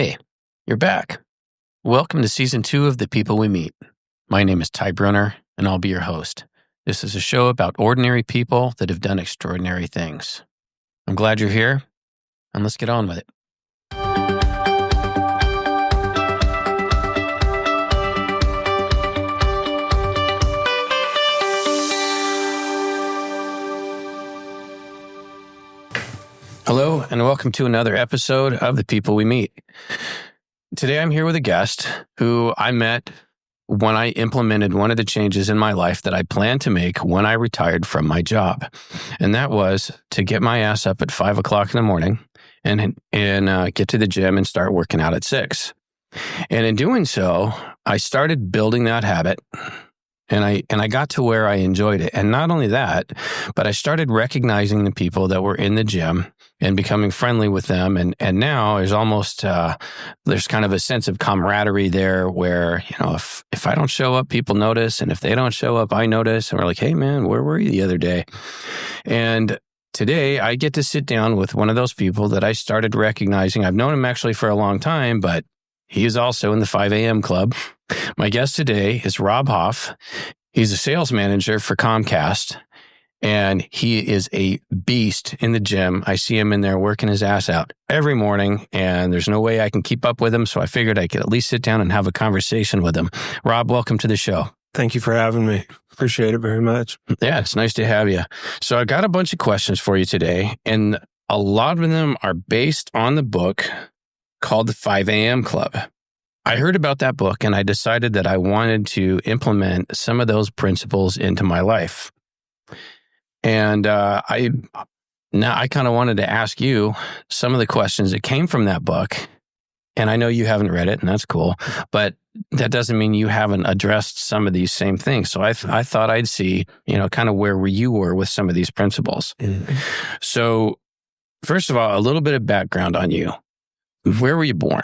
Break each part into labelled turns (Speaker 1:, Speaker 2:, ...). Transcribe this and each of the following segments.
Speaker 1: Hey, you're back. Welcome to Season 2 of The People We Meet. My name is Ty Brunner, and I'll be your host. This is a show about ordinary people that have done extraordinary things. I'm glad you're here, and let's get on with it. Hello, and welcome to another episode of The People We Meet. Today, I'm here with a guest who I met when I implemented one of the changes in my life that I planned to make when I retired from my job. And that was to get my ass up at 5 o'clock in the morning and get to the gym and start working out at 6. And in doing so, I started building that habit. And I got to where I enjoyed it. And not only that, but I started recognizing the people that were in the gym and becoming friendly with them. And now there's almost, there's kind of a sense of camaraderie there where, you know, if I don't show up, people notice. And if they don't show up, I notice. And we're like, hey, man, where were you the other day? And today I get to sit down with one of those people that I started recognizing. I've known him actually for a long time, but he is also in the 5 a.m. club. My guest today is Rob Hoff. He's a sales manager for Comcast, and he is a beast in the gym. I see him in there working his ass out every morning, and there's no way I can keep up with him, so I figured I could at least sit down and have a conversation with him. Rob, welcome to the show.
Speaker 2: Thank you for having me. Appreciate it very much.
Speaker 1: Yeah, it's nice to have you. So I got a bunch of questions for you today, and a lot of them are based on the book called the 5 a.m. Club. I heard about that book and I decided that I wanted to implement some of those principles into my life. And I kind of wanted to ask you some of the questions that came from that book. And I know you haven't read it, and that's cool, but that doesn't mean you haven't addressed some of these same things. So I thought I'd see, you know, kind of where you were with some of these principles. Mm-hmm. So first of all, a little bit of background on you. Where were you born?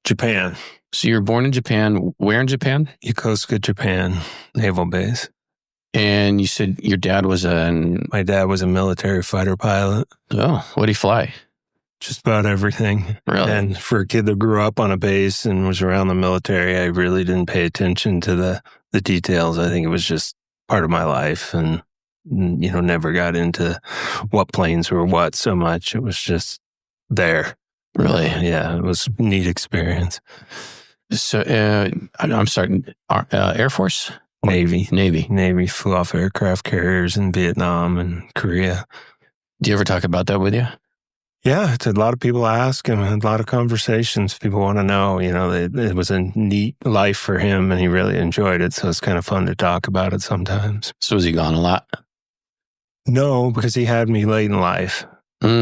Speaker 2: Japan.
Speaker 1: So you were born in Japan. Where in Japan?
Speaker 2: Yokosuka, Japan, naval base.
Speaker 1: And you said your dad was
Speaker 2: My dad was a military fighter pilot.
Speaker 1: Oh, what did he fly?
Speaker 2: Just about everything.
Speaker 1: Really?
Speaker 2: And for a kid that grew up on a base and was around the military, I really didn't pay attention to the details. I think it was just part of my life, and, you know, never got into what planes were what so much. It was just there.
Speaker 1: Really?
Speaker 2: Yeah, it was a neat experience.
Speaker 1: So, I'm sorry, Air Force?
Speaker 2: Navy.
Speaker 1: Navy.
Speaker 2: Flew off aircraft carriers in Vietnam and Korea.
Speaker 1: Do you ever talk about that with you?
Speaker 2: Yeah, it's a lot of people ask and a lot of conversations. People want to know, you know, it was a neat life for him and he really enjoyed it. So it's kind of fun to talk about it sometimes.
Speaker 1: So was he gone a lot?
Speaker 2: No, because he had me late in life.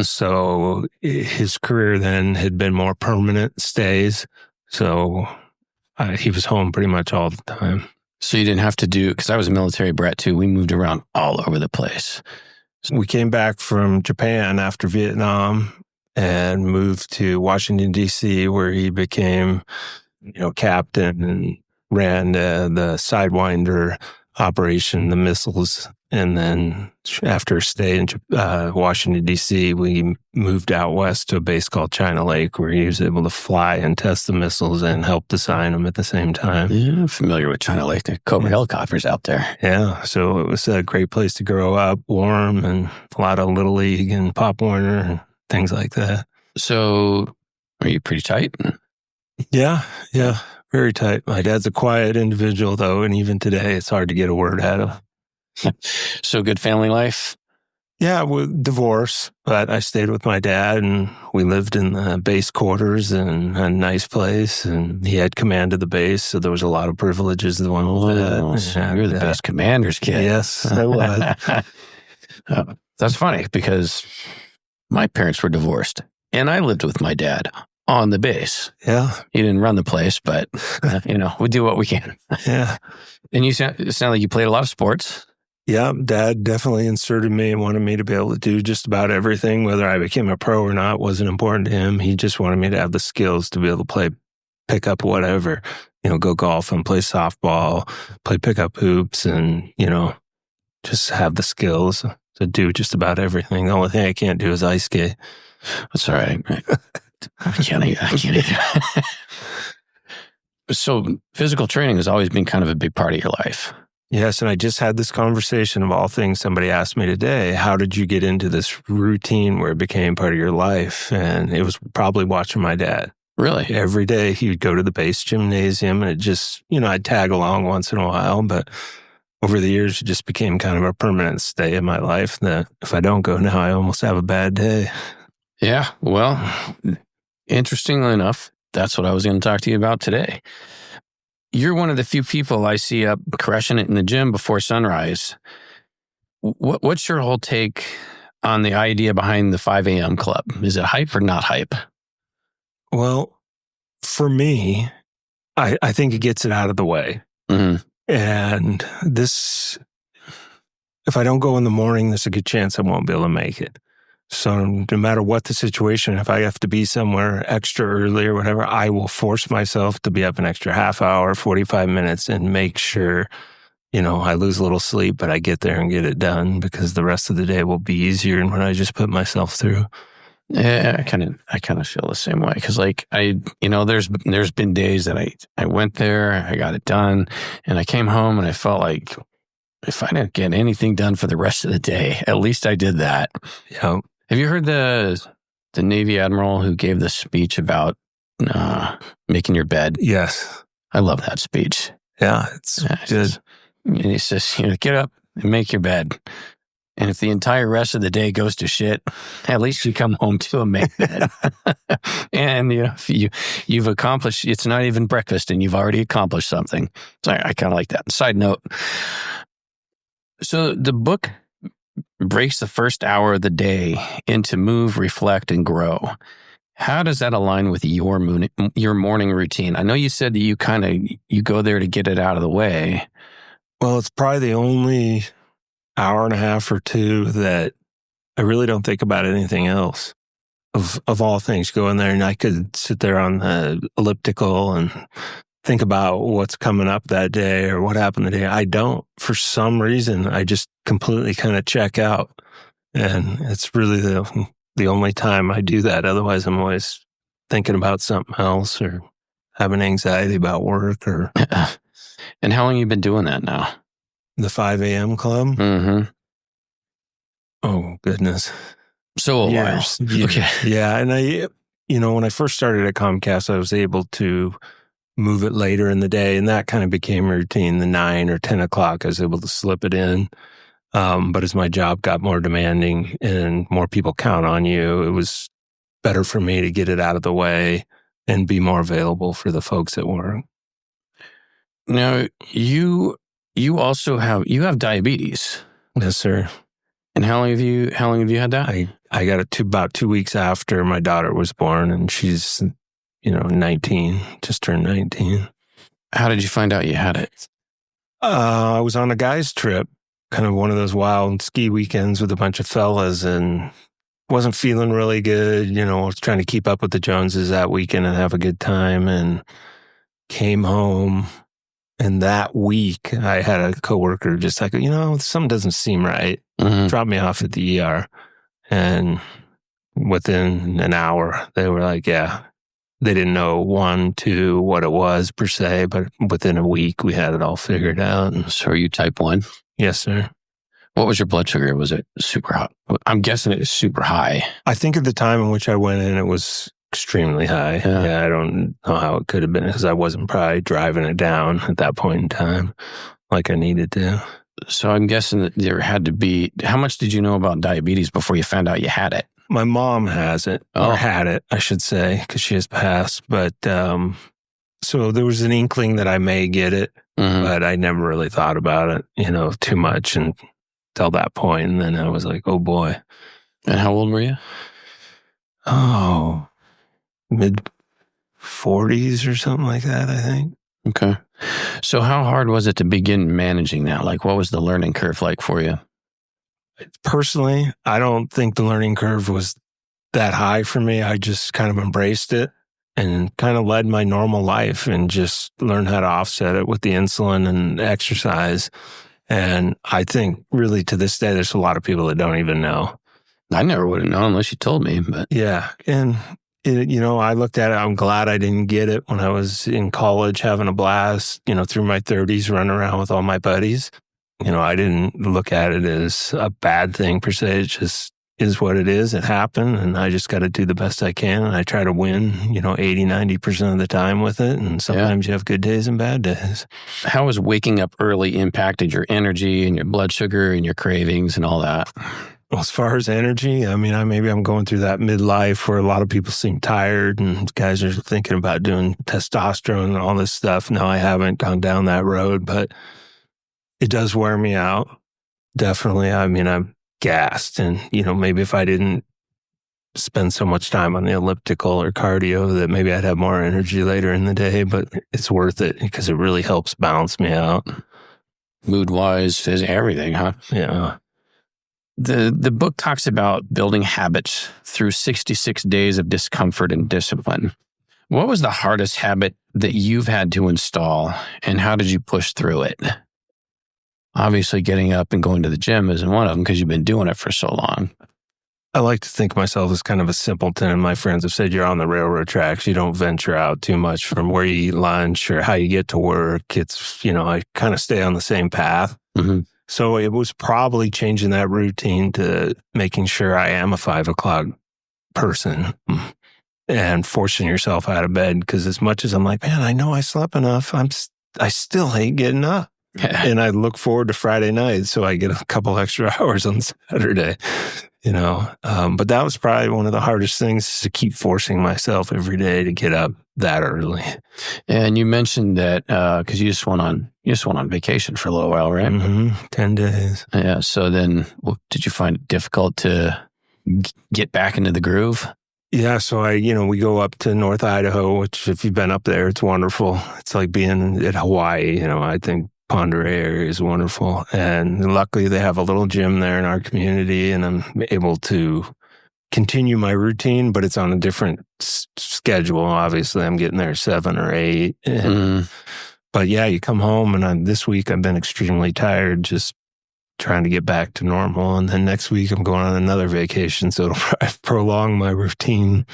Speaker 2: So his career then had been more permanent stays. So he was home pretty much all the time.
Speaker 1: So you didn't have to because I was a military brat too. We moved around all over the place.
Speaker 2: We came back from Japan after Vietnam and moved to Washington, D.C., where he became, you know, captain and ran the Sidewinder operation, the missiles. And then after a stay in Washington, D.C., we moved out west to a base called China Lake, where he was able to fly and test the missiles and help design them at the same time.
Speaker 1: Yeah, I'm familiar with China Lake. The Cobra helicopters out there.
Speaker 2: Yeah, so it was a great place to grow up, warm, and a lot of Little League and Pop Warner and things like that.
Speaker 1: So are you pretty tight?
Speaker 2: Yeah, very tight. My dad's a quiet individual, though, and even today it's hard to get a word out of.
Speaker 1: So good family life?
Speaker 2: Yeah, divorce, but I stayed with my dad and we lived in the base quarters and a nice place, and he had command of the base, so there was a lot of privileges that went with that.
Speaker 1: So you're the best commander's kid.
Speaker 2: Yes, I was.
Speaker 1: That's funny because my parents were divorced and I lived with my dad on the base.
Speaker 2: Yeah.
Speaker 1: He didn't run the place, but, you know, we do what we can.
Speaker 2: Yeah.
Speaker 1: And it sound like you played a lot of sports.
Speaker 2: Yeah, Dad definitely inserted me and wanted me to be able to do just about everything. Whether I became a pro or not wasn't important to him. He just wanted me to have the skills to be able to pick up whatever, you know, go golf and play softball, play pickup hoops, and, you know, just have the skills to do just about everything. The only thing I can't do is ice skate.
Speaker 1: That's all right. I can't. So physical training has always been kind of a big part of your life.
Speaker 2: Yes, and I just had this conversation of all things. Somebody asked me today, how did you get into this routine where it became part of your life? And it was probably watching my dad.
Speaker 1: Really?
Speaker 2: Every day he would go to the base gymnasium, and it just, I'd tag along once in a while, but over the years, it just became kind of a permanent stay in my life that if I don't go now, I almost have a bad day.
Speaker 1: Yeah, well, interestingly enough, that's what I was going to talk to you about today. You're one of the few people I see up crushing it in the gym before sunrise. What's your whole take on the idea behind the 5 a.m. club? Is it hype or not hype?
Speaker 2: Well, for me, I think it gets it out of the way. Mm-hmm. And if I don't go in the morning, there's a good chance I won't be able to make it. So no matter what the situation, if I have to be somewhere extra early or whatever, I will force myself to be up an extra half hour, 45 minutes, and make sure, I lose a little sleep, but I get there and get it done because the rest of the day will be easier than when I just put myself through.
Speaker 1: Yeah, I kind of feel the same way because, there's been days that I went there, I got it done, and I came home and I felt like if I didn't get anything done for the rest of the day, at least I did that.
Speaker 2: Yeah.
Speaker 1: Have you heard the Navy Admiral who gave the speech about making your bed?
Speaker 2: Yes.
Speaker 1: I love that speech.
Speaker 2: Yeah, it's good.
Speaker 1: And he says, get up and make your bed. And if the entire rest of the day goes to shit, at least you come home to a made bed. And if you've accomplished, it's not even breakfast and you've already accomplished something. So I kind of like that. Side note. So the book breaks the first hour of the day into move, reflect, and grow. How does that align with your morning routine? I know you said that you go there to get it out of the way.
Speaker 2: Well, it's probably the only hour and a half or two that I really don't think about anything else. Of all things, go in there and I could sit there on the elliptical and think about what's coming up that day or what happened the day. I don't. For some reason, I just completely kind of check out. And it's really the only time I do that. Otherwise, I'm always thinking about something else or having anxiety about work or...
Speaker 1: And how long have you been doing that now?
Speaker 2: The 5 a.m. club?
Speaker 1: Mm-hmm.
Speaker 2: Oh, goodness.
Speaker 1: So a while.
Speaker 2: Okay. Yeah. And when I first started at Comcast, I was able to move it later in the day, and that kind of became routine. The 9 or 10 o'clock, I was able to slip it in. But as my job got more demanding and more people count on you, it was better for me to get it out of the way and be more available for the folks at work.
Speaker 1: Now, you also have diabetes.
Speaker 2: Yes, sir.
Speaker 1: And how long have you had that?
Speaker 2: I got it about 2 weeks after my daughter was born, and she's 19, just turned 19.
Speaker 1: How did you find out you had it?
Speaker 2: I was on a guy's trip, kind of one of those wild ski weekends with a bunch of fellas, and wasn't feeling really good. Was trying to keep up with the Joneses that weekend and have a good time, and came home. And that week, I had a coworker just like, something doesn't seem right. Mm-hmm. Dropped me off at the ER. And within an hour, they were like, yeah, they didn't know 1, 2, what it was per se, but within a week, we had it all figured out. And
Speaker 1: so are you type 1?
Speaker 2: Yes, sir.
Speaker 1: What was your blood sugar? Was it super high? I'm guessing it was super high.
Speaker 2: I think at the time in which I went in, it was extremely high. Yeah, I don't know how it could have been because I wasn't probably driving it down at that point in time like I needed to.
Speaker 1: So I'm guessing that there had to be... How much did you know about diabetes before you found out you had it?
Speaker 2: My mom has it, or had it, I should say, because she has passed. But so there was an inkling that I may get it, but I never really thought about it, too much until that point. And then I was like, oh boy.
Speaker 1: And how old were you?
Speaker 2: Oh, mid-40s or something like that, I think.
Speaker 1: Okay. So how hard was it to begin managing that? Like, what was the learning curve like for you?
Speaker 2: Personally, I don't think the learning curve was that high for me. I just kind of embraced it and kind of led my normal life and just learned how to offset it with the insulin and exercise. And I think really to this day, there's a lot of people that don't even know.
Speaker 1: I never would have known unless you told me. But
Speaker 2: yeah. And I looked at it. I'm glad I didn't get it when I was in college having a blast, through my 30s, running around with all my buddies. I didn't look at it as a bad thing per se. It just is what it is. It happened, and I just got to do the best I can. And I try to win, 80, 90% of the time with it. And sometimes you have good days and bad days.
Speaker 1: How has waking up early impacted your energy and your blood sugar and your cravings and all that?
Speaker 2: Well, as far as energy, maybe I'm going through that midlife where a lot of people seem tired and guys are thinking about doing testosterone and all this stuff. No, I haven't gone down that road, but it does wear me out. Definitely. I'm gassed, and maybe if I didn't spend so much time on the elliptical or cardio, that maybe I'd have more energy later in the day, but it's worth it because it really helps balance me out.
Speaker 1: Mood wise, is everything, huh?
Speaker 2: Yeah.
Speaker 1: The book talks about building habits through 66 days of discomfort and discipline. What was the hardest habit that you've had to install, and how did you push through it? Obviously, getting up and going to the gym isn't one of them because you've been doing it for so long.
Speaker 2: I like to think of myself as kind of a simpleton, and my friends have said you're on the railroad tracks. You don't venture out too much from where you eat lunch or how you get to work. It's, I kind of stay on the same path.
Speaker 1: Mm-hmm.
Speaker 2: So it was probably changing that routine to making sure I am a 5 o'clock person and forcing yourself out of bed. Because as much as I'm like, man, I know I slept enough, I still hate getting up. And I look forward to Friday night so I get a couple extra hours on Saturday, But that was probably one of the hardest things, is to keep forcing myself every day to get up that early.
Speaker 1: And you mentioned that because you just went on vacation for a little while, right?
Speaker 2: Mm-hmm. 10 days.
Speaker 1: Yeah. So then, did you find it difficult to get back into the groove?
Speaker 2: Yeah, so we go up to North Idaho, which if you've been up there, it's wonderful. It's like being at Hawaii. I think Ponderay area is wonderful. And luckily they have a little gym there in our community, and I'm able to continue my routine, but it's on a different schedule. Obviously, I'm getting there 7 or 8. But yeah, you come home, and this week I've been extremely tired, just trying to get back to normal. And then next week I'm going on another vacation, so it'll probably prolong my routine,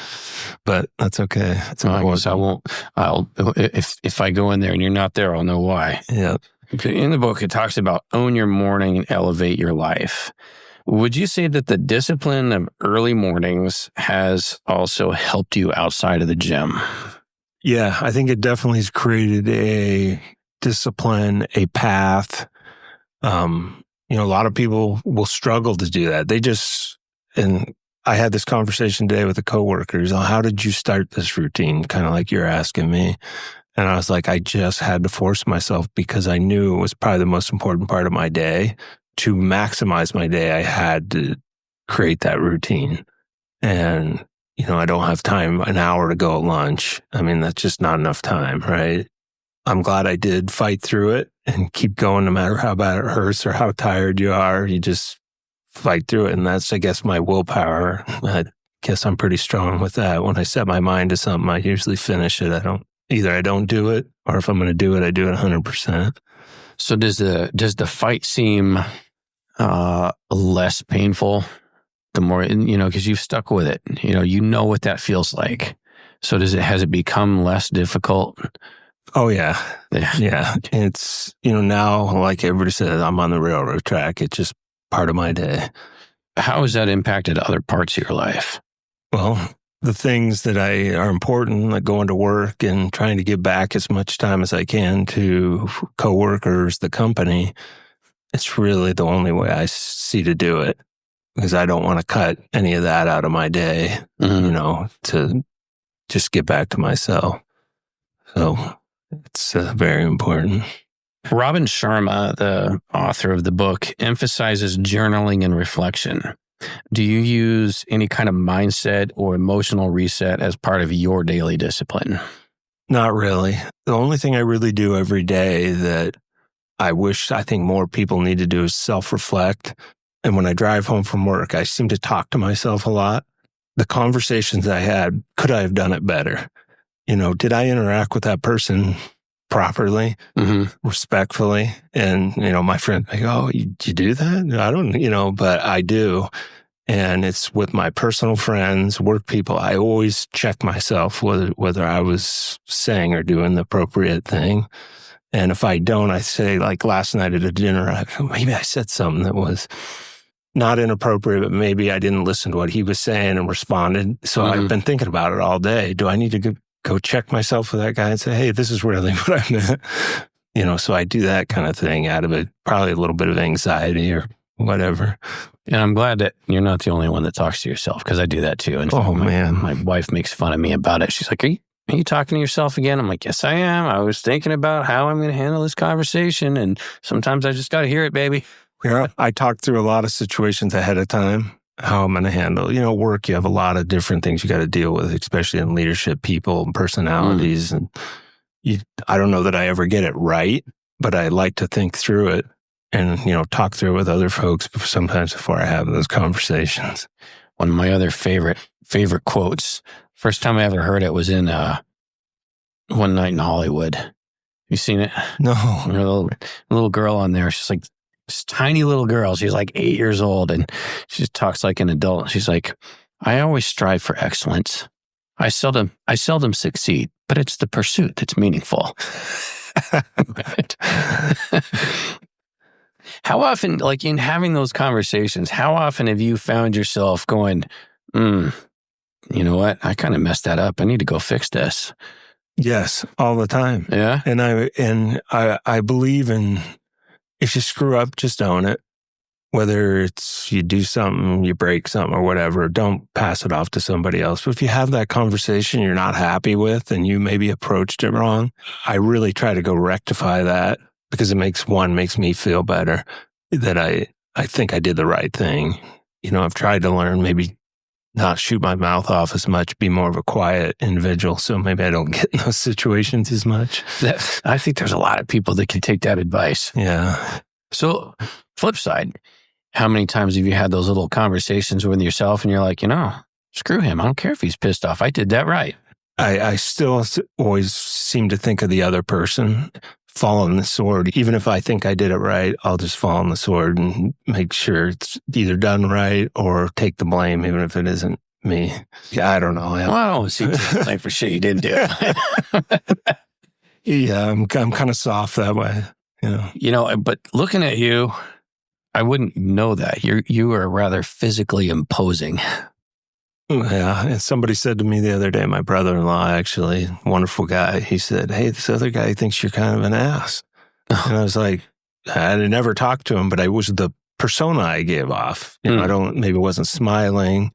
Speaker 2: but that's okay.
Speaker 1: I guess I won't. If I go in there and you're not there, I'll know why.
Speaker 2: Yeah.
Speaker 1: In the book, it talks about own your morning and elevate your life. Would you say that the discipline of early mornings has also helped you outside of the gym?
Speaker 2: Yeah, I think it definitely has created a discipline, a path. A lot of people will struggle to do that. And I had this conversation today with a coworker. He's like, how did you start this routine? Kind of like you're asking me. And I was like, I just had to force myself because I knew it was probably the most important part of my day. To maximize my day, I had to create that routine. And, I don't have time, an hour to go at lunch. That's just not enough time, right? I'm glad I did fight through it and keep going no matter how bad it hurts or how tired you are. You just fight through it. And that's, I guess, my willpower. I guess I'm pretty strong with that. When I set my mind to something, I usually finish it. I don't do it, or if I'm going to do it, I do it 100%.
Speaker 1: So does the fight seem less painful the more, because you've stuck with it, you know what that feels like. So has it become less difficult?
Speaker 2: Oh, yeah. Yeah. It's, now, like everybody said, I'm on the railroad track. It's just part of my day.
Speaker 1: How has that impacted other parts of your life?
Speaker 2: Well, the things that are important, like going to work and trying to give back as much time as I can to coworkers, the company, it's really the only way I see to do it, because I don't want to cut any of that out of my day, to just get back to myself. So it's very important.
Speaker 1: Robin Sharma, the author of the book, emphasizes journaling and reflection. Do you use any kind of mindset or emotional reset as part of your daily discipline?
Speaker 2: Not really. The only thing I really do every day that I think more people need to do is self-reflect. And when I drive home from work, I seem to talk to myself a lot. The conversations I had, could I have done it better? Did I interact with that person properly, respectfully? And, my friend, like, oh, you do that? I don't, but I do. And it's with my personal friends, work people. I always check myself whether I was saying or doing the appropriate thing. And if I don't, I say, like last night at a dinner, maybe I said something that was not inappropriate, but maybe I didn't listen to what he was saying and responded. So I've been thinking about it all day. Do I need to go check myself with that guy and say, hey, this is really what I meant? So I do that kind of thing out of it, probably a little bit of anxiety or whatever.
Speaker 1: And I'm glad that you're not the only one that talks to yourself, because I do that too. And my wife makes fun of me about it. She's like, are you talking to yourself again? I'm like, yes, I am. I was thinking about how I'm going to handle this conversation. And sometimes I just got to hear it, baby.
Speaker 2: Yeah, I talk through a lot of situations ahead of time, how I'm going to handle. Work, you have a lot of different things you got to deal with, especially in leadership, people and personalities. And I don't know that I ever get it right, but I like to think through it and, talk through it with other folks sometimes before I have those conversations.
Speaker 1: One of my other favorite quotes, first time I ever heard it was in One Night in Hollywood. You seen it?
Speaker 2: No.
Speaker 1: A little girl on there. She's like this tiny little girl. She's like 8 years old, and she just talks like an adult. She's like, I always strive for excellence. I seldom succeed, but it's the pursuit that's meaningful. How often, like in having those conversations, how often have you found yourself going, you know what? I kind of messed that up. I need to go fix this.
Speaker 2: Yes, all the time.
Speaker 1: Yeah.
Speaker 2: And I believe in, if you screw up, just own it. Whether it's you do something, you break something or whatever, don't pass it off to somebody else. But if you have that conversation you're not happy with and you maybe approached it wrong, I really try to go rectify that, because it makes me feel better that I think I did the right thing. I've tried to learn maybe not shoot my mouth off as much, be more of a quiet individual. So maybe I don't get in those situations as much.
Speaker 1: I think there's a lot of people that can take that advice.
Speaker 2: Yeah.
Speaker 1: So flip side, how many times have you had those little conversations with yourself and you're like, screw him. I don't care if he's pissed off. I did that right.
Speaker 2: I still always seem to think of the other person, fall on the sword. Even if I think I did it right, I'll just fall on the sword and make sure it's either done right or take the blame, even if it isn't me. Yeah, I don't know.
Speaker 1: Well, I don't see blame for shit you didn't do.
Speaker 2: Yeah, I'm kind of soft that way.
Speaker 1: But looking at you, I wouldn't know that. You are rather physically imposing.
Speaker 2: Yeah, and somebody said to me the other day, my brother-in-law, actually, wonderful guy, he said, hey, this other guy thinks you're kind of an ass. And I was like, I had never talked to him, but I was the persona I gave off. Maybe wasn't smiling.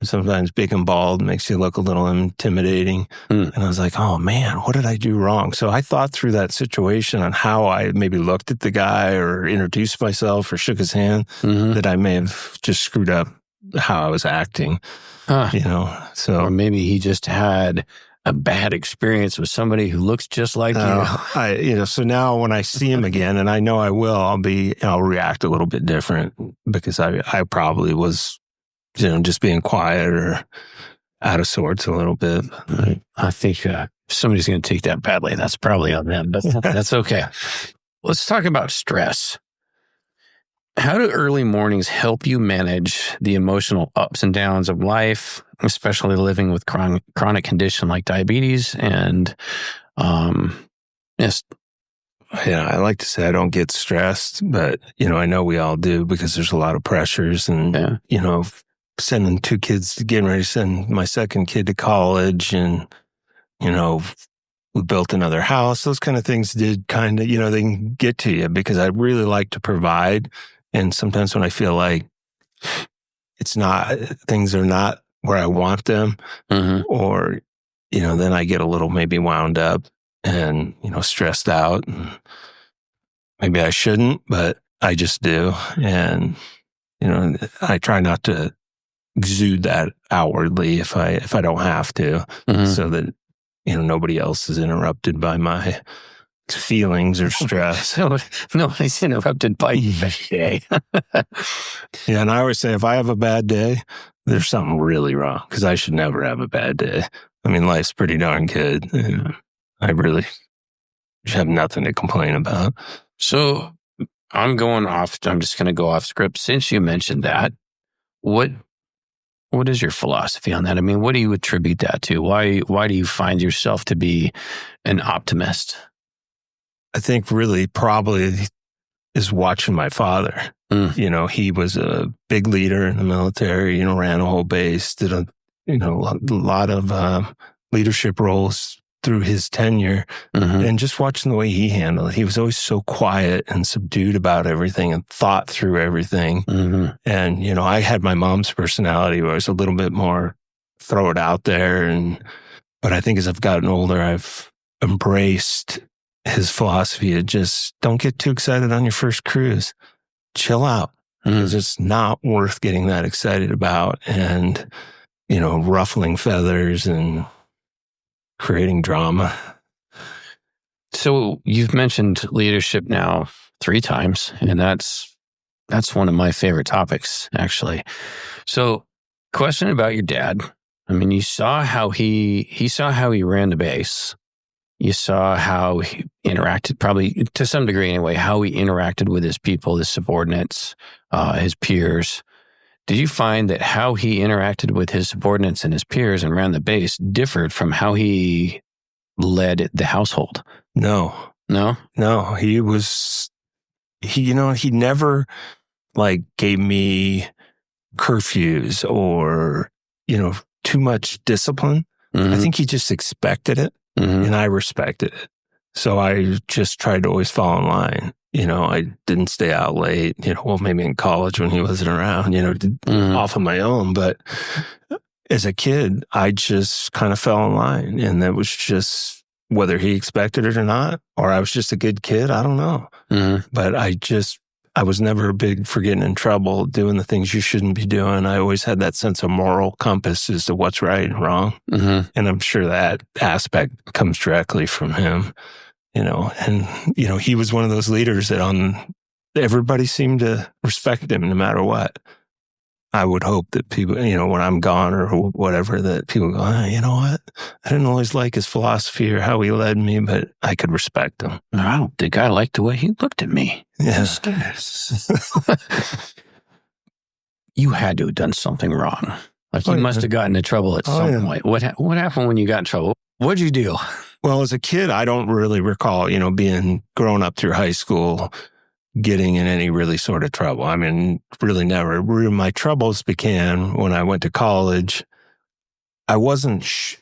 Speaker 2: Sometimes big and bald makes you look a little intimidating. And I was like, oh man, what did I do wrong? So I thought through that situation on how I maybe looked at the guy or introduced myself or shook his hand, that I may have just screwed up how I was acting. So
Speaker 1: or maybe he just had a bad experience with somebody who looks just like you.
Speaker 2: So now when I see him again, and I know I will, I'll react a little bit different, because I probably was, just being quiet or out of sorts a little bit.
Speaker 1: I think if somebody's going to take that badly, that's probably on them, but that's okay. Let's talk about stress. How do early mornings help you manage the emotional ups and downs of life, especially living with chronic condition like diabetes? And yes,
Speaker 2: I like to say I don't get stressed, but I know we all do, because there's a lot of pressures, and sending 2 kids, getting ready to send my second kid to college, and we built another house. Those kind of things did kind of they can get to you, because I really like to provide. And sometimes when I feel like things are not where I want them, or, then I get a little maybe wound up and, stressed out. And maybe I shouldn't, but I just do. And, I try not to exude that outwardly if I don't have to, so that, nobody else is interrupted by my feelings or stress.
Speaker 1: Nobody's interrupted by you.
Speaker 2: Yeah, and I always say if I have a bad day, there's something really wrong, because I should never have a bad day. I mean, life's pretty darn good. I really have nothing to complain about.
Speaker 1: So I'm just going to go off script. Since you mentioned that, what what is your philosophy on that? I mean, what do you attribute that to? Why do you find yourself to be an optimist?
Speaker 2: I think really probably is watching my father. He was a big leader in the military, ran a whole base, did a lot of leadership roles through his tenure, and just watching the way he handled it. He was always so quiet and subdued about everything and thought through everything. And, I had my mom's personality where I was a little bit more throw it out there. But I think as I've gotten older, I've embraced his philosophy of just don't get too excited on your first cruise. Chill out. Because it's not worth getting that excited about and, ruffling feathers and creating drama.
Speaker 1: So you've mentioned leadership now 3 times, and that's one of my favorite topics, actually. So question about your dad. I mean, you saw how he ran the base. You saw how he interacted, probably to some degree anyway, how he interacted with his people, his subordinates, his peers. Did you find that how he interacted with his subordinates and his peers and ran the base differed from how he led the household?
Speaker 2: No. He never gave me curfews or, too much discipline. I think he just expected it. And I respected it. So I just tried to always fall in line. I didn't stay out late, maybe in college when he wasn't around, off on my own. But as a kid, I just kind of fell in line. And that was just whether he expected it or not, or I was just a good kid. I don't know. But I was never big for getting in trouble, doing the things you shouldn't be doing. I always had that sense of moral compass as to what's right and wrong. And I'm sure that aspect comes directly from him, and, he was one of those leaders that everybody seemed to respect him no matter what. I would hope that people, when I'm gone or whatever, that people go, you know what? I didn't always like his philosophy or how he led me, but I could respect him.
Speaker 1: I don't think I liked the way he looked at me.
Speaker 2: Yeah.
Speaker 1: You had to have done something wrong. You must have gotten in trouble at some point. What happened when you got in trouble? What'd you do?
Speaker 2: Well, as a kid, I don't really recall, being grown up through high school, getting in any really sort of trouble. I mean, really never. My troubles began when I went to college. I wasn't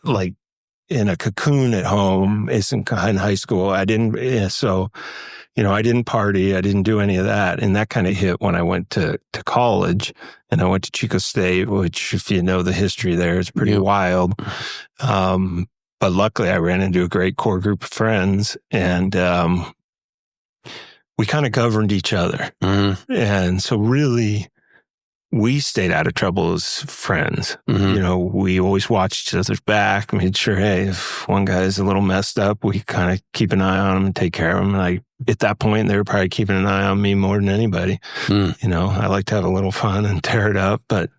Speaker 2: in a cocoon at home. In high school. I didn't. I didn't party. I didn't do any of that. And that kind of hit when I went to college. And I went to Chico State, which, if you know the history there, is pretty wild. But luckily, I ran into a great core group of friends, and we kind of governed each other. And so really, we stayed out of trouble as friends. We always watched each other's back, made sure, hey, if one guy's a little messed up, we kind of keep an eye on him and take care of him. And at that point, they were probably keeping an eye on me more than anybody. I like to have a little fun and tear it up. But,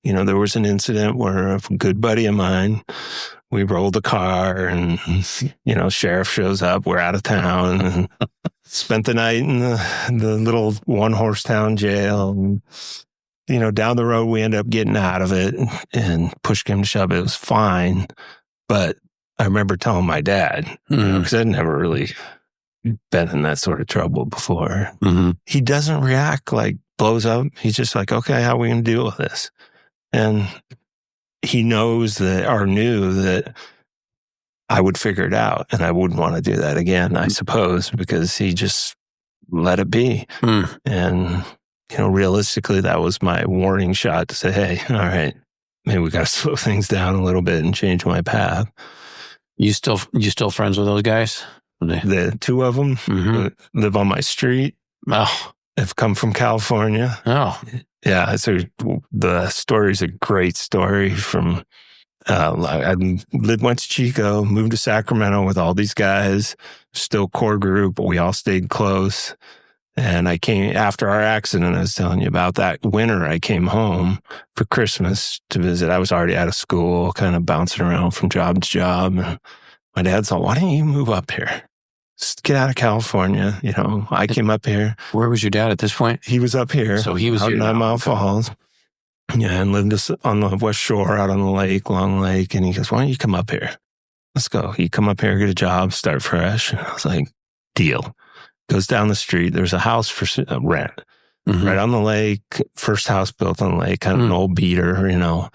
Speaker 2: there was an incident where a good buddy of mine, we rolled the car and, sheriff shows up, we're out of town, and spent the night in the little one-horse town jail. And, down the road, we ended up getting out of it, and push came to shove, it was fine. But I remember telling my dad, because I'd never really been in that sort of trouble before. He doesn't react blows up. He's just like, okay, how are we going to deal with this? And he knows knew that I would figure it out, and I wouldn't want to do that again, I suppose, because he just let it be. And, realistically, that was my warning shot to say, hey, all right, maybe we got to slow things down a little bit and change my path.
Speaker 1: You still friends with those guys?
Speaker 2: The 2 of them live on my street.
Speaker 1: Oh.
Speaker 2: Have come from California.
Speaker 1: Oh.
Speaker 2: Yeah, so the story's a great story from, I went to Chico, moved to Sacramento with all these guys, still core group, we all stayed close. And I came, after our accident, I was telling you about that winter, I came home for Christmas to visit. I was already out of school, kind of bouncing around from job to job. And my dad said, why don't you move up here? Just get out of California. I came up here.
Speaker 1: Where was your dad at this point?
Speaker 2: He was up here.
Speaker 1: So he was
Speaker 2: out
Speaker 1: here
Speaker 2: in 9 Mile Falls. Yeah, and lived on the West Shore out on the lake, Long Lake. And he goes, why don't you come up here? Let's go. You come up here, get a job, start fresh. And I was like, deal. Goes down the street. There's a house for rent right on the lake. First house built on the lake, kind of an old beater, you know.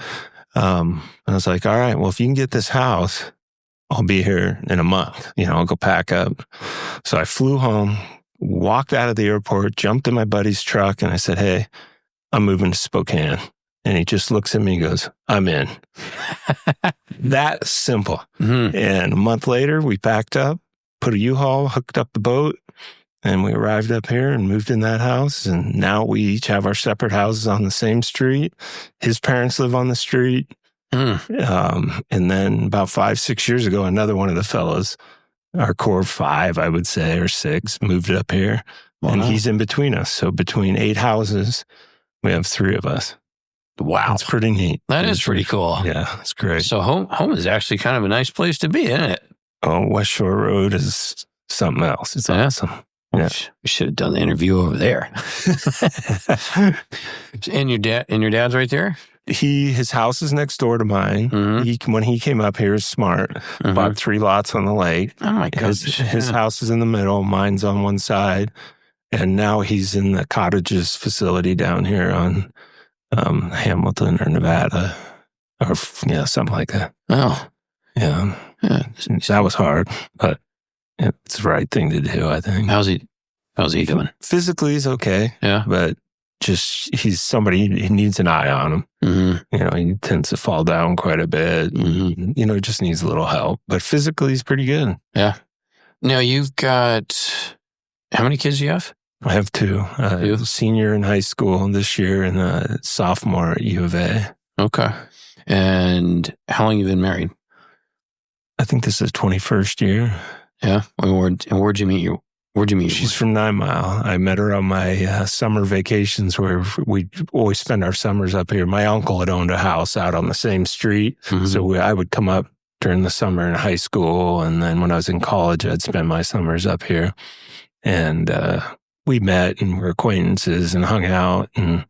Speaker 2: And I was like, all right, well, if you can get this house, I'll be here in a month. You know, I'll go pack up. So I flew home, walked out of the airport, jumped in my buddy's truck, and I said, hey, I'm moving to Spokane. And he just looks at me and goes, I'm in. That simple. And a month later, we packed up, put a U-Haul, hooked up the boat, and we arrived up here and moved in that house. And now we each have our separate houses on the same street. His parents live on the street. And then about 5-6 years ago, another one of the fellows, our core 5, I would say, or 6, moved up here. Wow. And he's in between us. So between 8 houses, we have 3 of us.
Speaker 1: Wow.
Speaker 2: It's pretty neat.
Speaker 1: That is pretty cool.
Speaker 2: Yeah, it's great.
Speaker 1: So home is actually kind of a nice place to be, isn't it?
Speaker 2: Oh, West Shore Road is something else. It's awesome. Yeah.
Speaker 1: We should have done the interview over there. And your dad's right there?
Speaker 2: His house is next door to mine. When he came up here, he was smart. Bought 3 lots on the lake.
Speaker 1: Oh my gosh.
Speaker 2: His house is in the middle. Mine's on one side. And now he's in the cottages facility down here on Hamilton or Nevada, or something like that.
Speaker 1: Oh,
Speaker 2: yeah. That was hard, but it's the right thing to do, I think.
Speaker 1: How's he doing?
Speaker 2: Physically, he's okay.
Speaker 1: Yeah,
Speaker 2: but just he's somebody, he needs an eye on him. You know, he tends to fall down quite a bit. You know, he just needs a little help. But physically, he's pretty good. Yeah.
Speaker 1: Now you've got how many kids do you have?
Speaker 2: I have 2. Senior in high school this year and a sophomore at U of A.
Speaker 1: Okay. And how long have you been married?
Speaker 2: I think this is 21st year.
Speaker 1: Yeah. Where'd you meet
Speaker 2: She's from 9 Mile. I met her on my summer vacations where we always spend our summers up here. My uncle had owned a house out on the same street. So I would come up during the summer in high school. And then when I was in college, I'd spend my summers up here. And we met and were acquaintances and hung out, and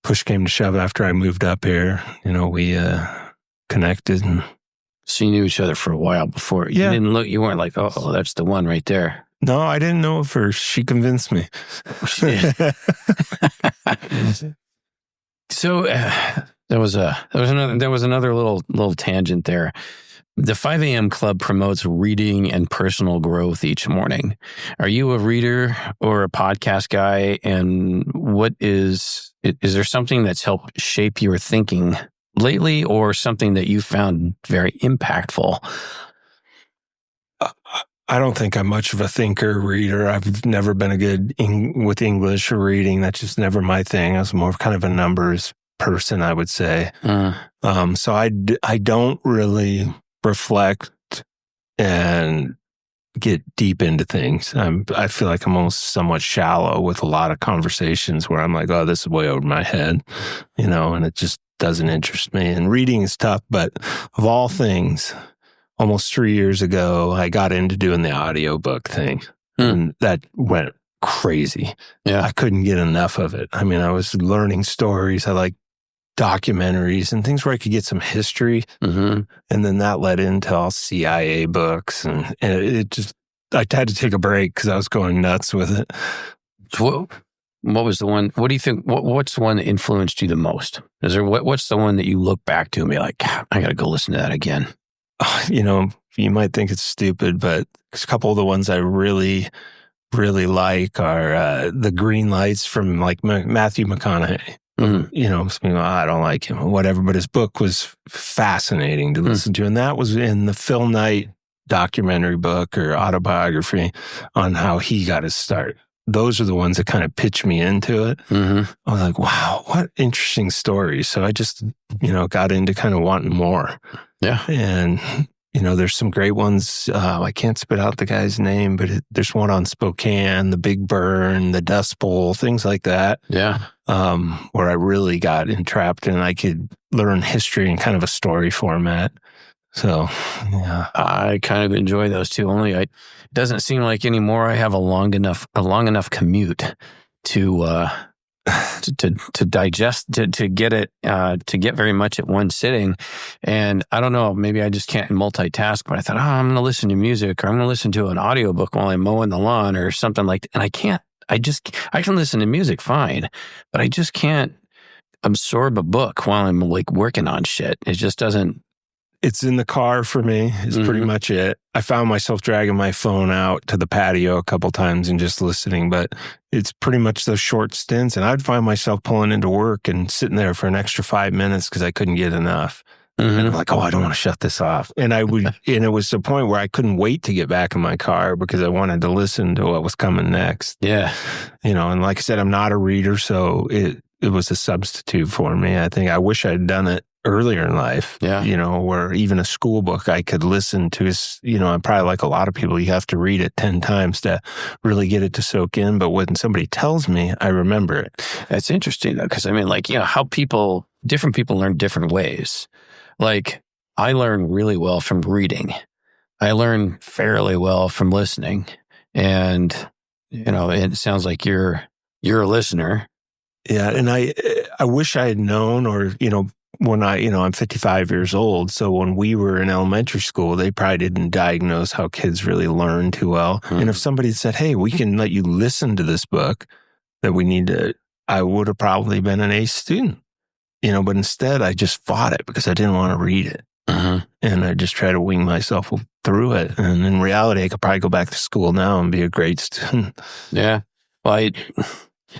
Speaker 2: push came to shove after I moved up here. You know, we connected. And
Speaker 1: so you knew each other for a while before.
Speaker 2: Yeah.
Speaker 1: You weren't like, oh, that's the one right there.
Speaker 2: No, I didn't know at first. She convinced me.
Speaker 1: So there was another little tangent there. The 5 a.m. Club promotes reading and personal growth each morning. Are you a reader or a podcast guy? And is there something that's helped shape your thinking lately, or something that you found very impactful?
Speaker 2: I don't think I'm much of a thinker, reader. I've never been a good with English or reading. That's just never my thing. I was more of kind of a numbers person, I would say. So I don't really reflect and get deep into things. I feel like I'm almost somewhat shallow with a lot of conversations where I'm like, oh, this is way over my head, you know, and it just doesn't interest me. And reading is tough, but of all things, almost 3 years ago, I got into doing the audiobook thing, and that went crazy.
Speaker 1: Yeah.
Speaker 2: I couldn't get enough of it. I mean, I was learning stories. I like documentaries and things where I could get some history. And then that led into all CIA books. And it just, I had to take a break because I was going nuts with it.
Speaker 1: What was the one? What do you think? What's the one that influenced you the most? Is there what's the one that you look back to and be like, I got to go listen to that again?
Speaker 2: You know, you might think it's stupid, but a couple of the ones I really, really like are the Green Lights from like Matthew McConaughey. You know, I don't like him or whatever, but his book was fascinating to listen to. And that was in the Phil Knight documentary book or autobiography on how he got his start. Those are the ones that kind of pitched me into it. I was like, wow, what interesting stories. So I just, you know, got into kind of wanting more.
Speaker 1: Yeah.
Speaker 2: And, you know, there's some great ones. I can't spit out the guy's name, but there's one on Spokane, the Big Burn, the Dust Bowl, things like that.
Speaker 1: Yeah.
Speaker 2: Where I really got entrapped and I could learn history in kind of a story format. So, yeah.
Speaker 1: I kind of enjoy those too. Only it doesn't seem like anymore I have a long enough commute to to digest, to get it, to get very much at one sitting. And I don't know, maybe I just can't multitask, but I thought, I'm going to listen to music, or I'm going to listen to an audiobook while I'm mowing the lawn or something like that. And I can't, I can listen to music fine, but I just can't absorb a book while I'm like working on shit. It just doesn't.
Speaker 2: It's in the car for me, is pretty much it. I found myself dragging my phone out to the patio a couple times and just listening, but it's pretty much those short stints. And I'd find myself pulling into work and sitting there for an extra 5 minutes because I couldn't get enough. And I'm like, I don't want to shut this off. And I would, and it was the point where I couldn't wait to get back in my car because I wanted to listen to what was coming next.
Speaker 1: Yeah.
Speaker 2: And like I said, I'm not a reader, so it was a substitute for me. I think I wish I'd done it earlier in life, or even a school book I could listen to. I'm probably like a lot of people, you have to read it 10 times to really get it to soak in. But when somebody tells me, I remember it.
Speaker 1: That's interesting though, because how different people learn different ways. Like I learn really well from reading. I learn fairly well from listening. And, it sounds like you're a listener.
Speaker 2: Yeah. And I wish I had known, or, when I'm 55 years old. So when we were in elementary school, they probably didn't diagnose how kids really learn too well. And if somebody said, hey, we can let you listen to this book that I would have probably been an A student, but instead I just fought it because I didn't want to read it. And I just try to wing myself through it. And in reality, I could probably go back to school now and be a great student.
Speaker 1: Yeah. Well,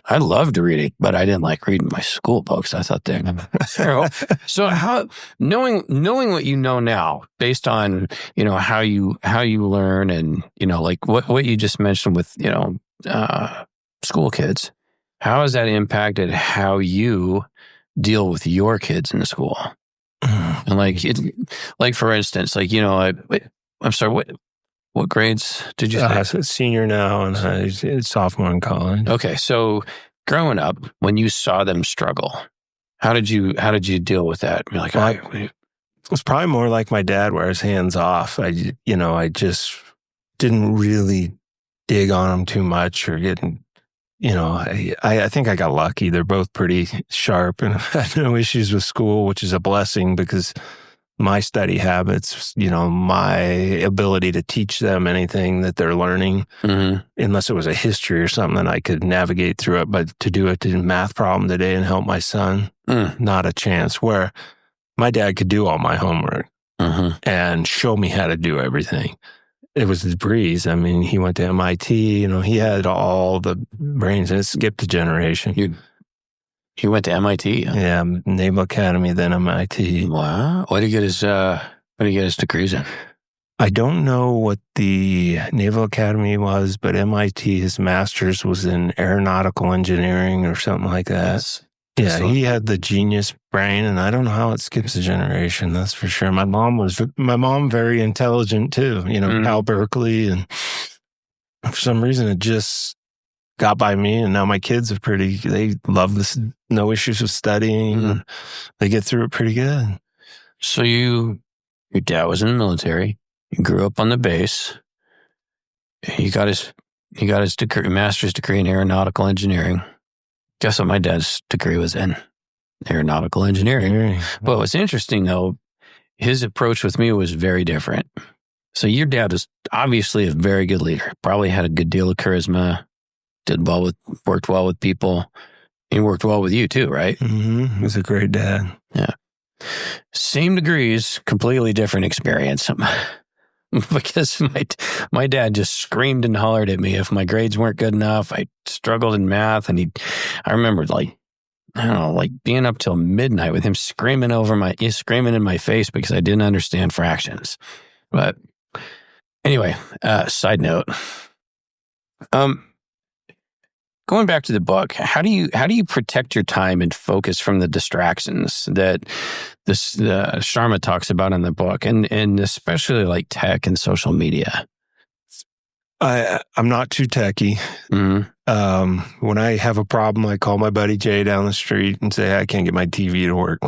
Speaker 1: I loved reading, but I didn't like reading my school books. I thought they were terrible. So how, knowing what you know now, based on, how you learn and, like what you just mentioned with, school kids, how has that impacted how you deal with your kids in school? And like for instance, I'm sorry, what grades did you say?
Speaker 2: Senior now and sophomore in college.
Speaker 1: Okay, so growing up, when you saw them struggle, how did you deal with that? You're like,
Speaker 2: it was probably more like my dad, where his hands off. I just didn't really dig on them too much, or getting, I think I got lucky. They're both pretty sharp, and I had no issues with school, which is a blessing because my study habits, my ability to teach them anything that they're learning, unless it was a history or something, I could navigate through it. But to do a math problem today and help my son, not a chance. Where my dad could do all my homework and show me how to do everything. It was his breeze. I mean, he went to MIT, he had all the brains, and it skipped a generation.
Speaker 1: He went to MIT?
Speaker 2: Yeah, Naval Academy, then MIT.
Speaker 1: Wow. What did he get his degrees in?
Speaker 2: I don't know what the Naval Academy was, but MIT, his master's was in aeronautical engineering or something like that. Yeah, he had the genius brain, and I don't know how it skips a generation, that's for sure. My mom very intelligent too, Cal Berkeley, and for some reason it just got by me, and now my kids they love this, no issues with studying. They get through it pretty good.
Speaker 1: So your dad was in the military, you grew up on the base, he got his degree, master's degree in aeronautical engineering. Guess what my dad's degree was in? Aeronautical engineering. But what's interesting though, his approach with me was very different. So your dad is obviously a very good leader, probably had a good deal of charisma, worked well with people. He worked well with you too, right?
Speaker 2: He was a great dad.
Speaker 1: Yeah. Same degrees, completely different experience. Because my dad just screamed and hollered at me if my grades weren't good enough. I struggled in math, and I remember being up till midnight with him screaming in my face because I didn't understand fractions. But anyway, side note. Going back to the book, how do you protect your time and focus from the distractions that Sharma talks about in the book, and especially like tech and social media?
Speaker 2: I'm not too techie. When I have a problem, I call my buddy Jay down the street and say, I can't get my TV to work.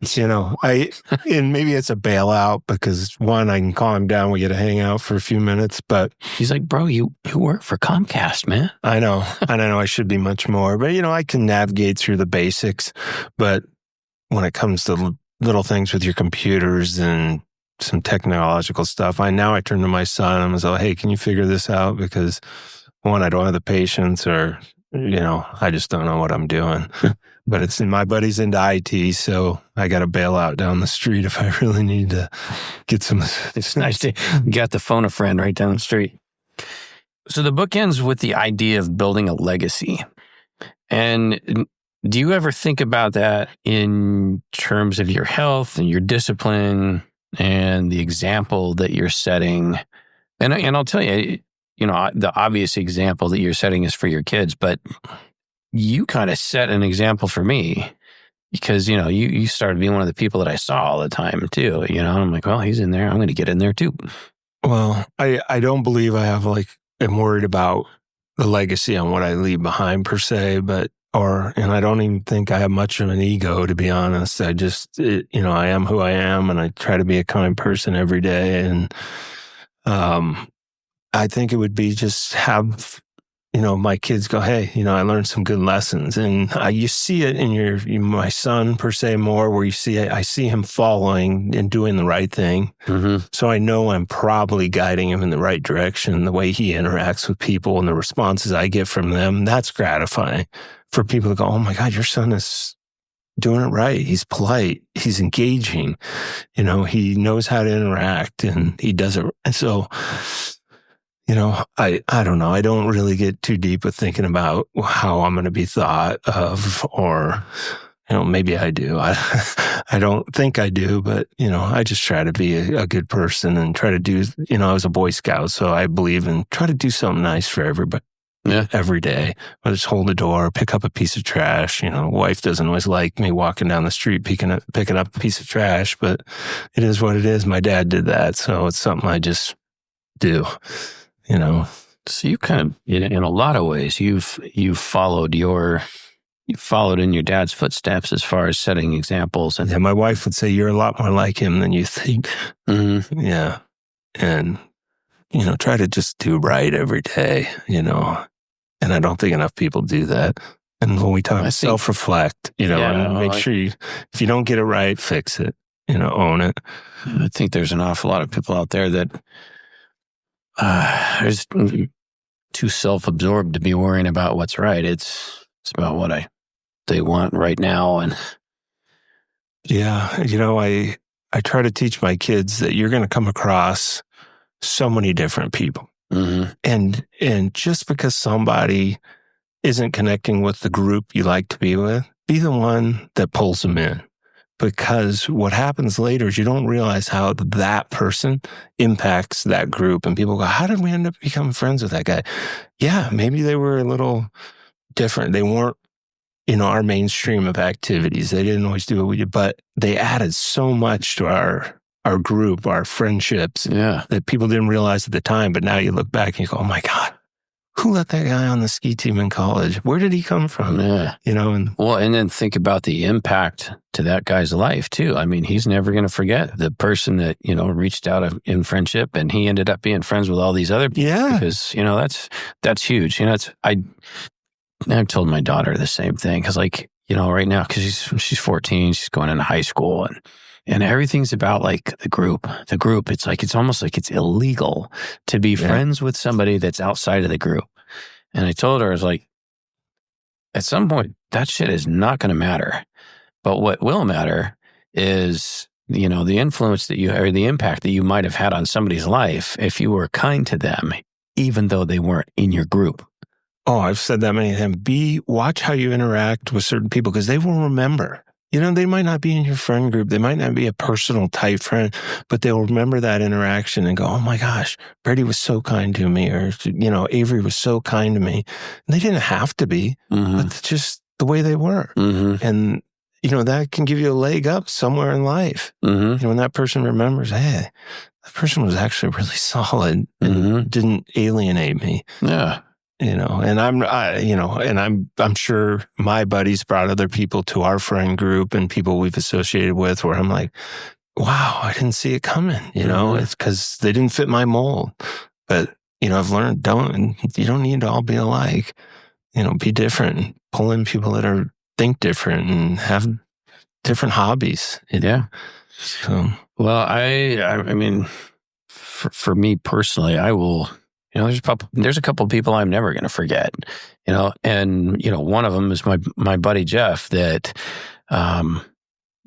Speaker 2: And maybe it's a bailout because one, I can calm him down. We get to hang out for a few minutes, but
Speaker 1: he's like, bro, you work for Comcast, man.
Speaker 2: I know I should be much more, but I can navigate through the basics. But when it comes to little things with your computers and some technological stuff, I turn to my son and I was hey, can you figure this out? Because one, I don't have the patience, or I just don't know what I'm doing. But my buddy's into IT, so I got to bail out down the street if I really need to get some.
Speaker 1: It's nice to get the phone a friend right down the street. So the book ends with the idea of building a legacy. And do you ever think about that in terms of your health and your discipline and the example that you're setting? And I'll tell you, the obvious example that you're setting is for your kids, but you kind of set an example for me because, you started being one of the people that I saw all the time too, and I'm like, well, he's in there. I'm going to get in there too.
Speaker 2: Well, I don't believe I have am worried about the legacy on what I leave behind per se, and I don't even think I have much of an ego, to be honest. I just, I am who I am, and I try to be a kind person every day. And I think it would be just have, my kids go, hey, I learned some good lessons. And you see it in my son per se more, where I see him following and doing the right thing. Mm-hmm. So I know I'm probably guiding him in the right direction, the way he interacts with people and the responses I get from them. That's gratifying for people to go, oh my God, your son is doing it right. He's polite. He's engaging. He knows how to interact and he does it. And so, I don't know. I don't really get too deep with thinking about how I'm going to be thought of, or, maybe I do. I don't think I do, but, I just try to be a good person and try to do, I was a Boy Scout, so I believe in try to do something nice for everybody. Yeah. Every day, whether it's hold the door, pick up a piece of trash. Wife doesn't always like me walking down the street picking up a piece of trash, but it is what it is. My dad did that, so it's something I just do.
Speaker 1: So you kind of, in a lot of ways, you've followed in your dad's footsteps as far as setting examples. And
Speaker 2: my wife would say you're a lot more like him than you think. Mm-hmm. Yeah, and try to just do right every day. And I don't think enough people do that. And when we talk self-reflect, and make sure if you don't get it right, fix it. Own it.
Speaker 1: I think there's an awful lot of people out there that are just too self-absorbed to be worrying about what's right. It's about what they want right now. And
Speaker 2: yeah, I try to teach my kids that you're going to come across so many different people. Mm-hmm. And just because somebody isn't connecting with the group you like to be with, be the one that pulls them in. Because what happens later is you don't realize how that person impacts that group. And people go, how did we end up becoming friends with that guy? Yeah, maybe they were a little different. They weren't, our mainstream of activities. They didn't always do what we did, but they added so much to our group, our friendships, that people didn't realize at the time. But now you look back and you go, oh my God, who let that guy on the ski team in college? Where did he come from? Yeah. And
Speaker 1: then think about the impact to that guy's life too. I mean, he's never going to forget the person that, reached out in friendship, and he ended up being friends with all these other people. Yeah. Because, that's huge. I've told my daughter the same thing. Cause right now, cause she's 14, she's going into high school, and everything's about the group. The group, it's almost like it's illegal to be friends with somebody that's outside of the group. And I told her, I was like, at some point, that shit is not going to matter. But what will matter is, the influence that or the impact that you might have had on somebody's life if you were kind to them, even though they weren't in your group.
Speaker 2: Oh, I've said that many times. Watch how you interact with certain people, because they will remember. They might not be in your friend group. They might not be a personal type friend, but they'll remember that interaction and go, oh my gosh, Brady was so kind to me, or, Avery was so kind to me. And they didn't have to be, mm-hmm. but just the way they were. Mm-hmm. And, that can give you a leg up somewhere in life. Mm-hmm. When that person remembers, hey, the person was actually really solid and didn't alienate me.
Speaker 1: Yeah.
Speaker 2: And I'm sure my buddies brought other people to our friend group and people we've associated with where I'm like, wow, I didn't see it coming. It's because they didn't fit my mold. But, I've learned you don't need to all be alike. Be different. Pull in people that think different and have different hobbies.
Speaker 1: Yeah.
Speaker 2: So,
Speaker 1: well, I mean, for me personally, I will. There's a couple of people I'm never going to forget. And one of them is my buddy Jeff. That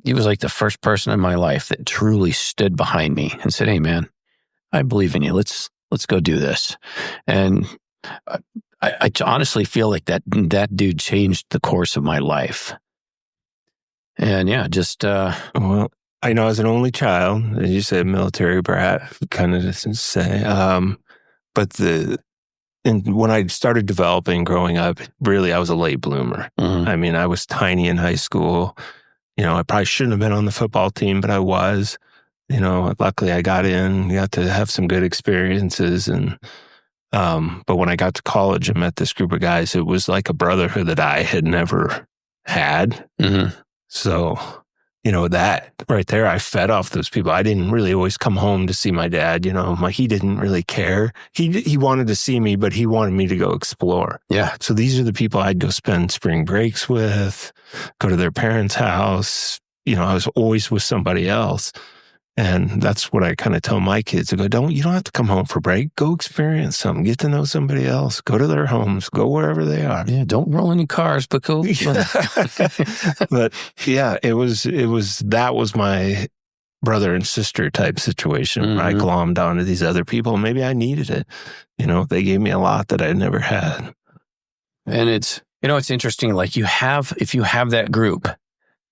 Speaker 1: he was like the first person in my life that truly stood behind me and said, "Hey, man, I believe in you. Let's go do this." And I honestly feel like that dude changed the course of my life. And yeah, just
Speaker 2: well, I know as an only child, as you said, military brat, kind of just say. But when I started developing growing up, really, I was a late bloomer. I mean, I was tiny in high school. I probably shouldn't have been on the football team, but I was. Luckily I got to have some good experiences. And but when I got to college and met this group of guys, it was like a brotherhood that I had never had. So, that right there, I fed off those people. I didn't really always come home to see my dad. He didn't really care. He wanted to see me, but he wanted me to go explore.
Speaker 1: Yeah.
Speaker 2: So these are the people I'd go spend spring breaks with, go to their parents' house. I was always with somebody else. And that's what I kind of tell my kids. I go, you don't have to come home for break. Go experience something. Get to know somebody else. Go to their homes. Go wherever they are.
Speaker 1: Yeah, don't roll any cars, but go.
Speaker 2: But yeah, that was my brother and sister type situation where I glommed onto these other people. Maybe I needed it. They gave me a lot that I never had.
Speaker 1: And it's interesting. Like if you have that group,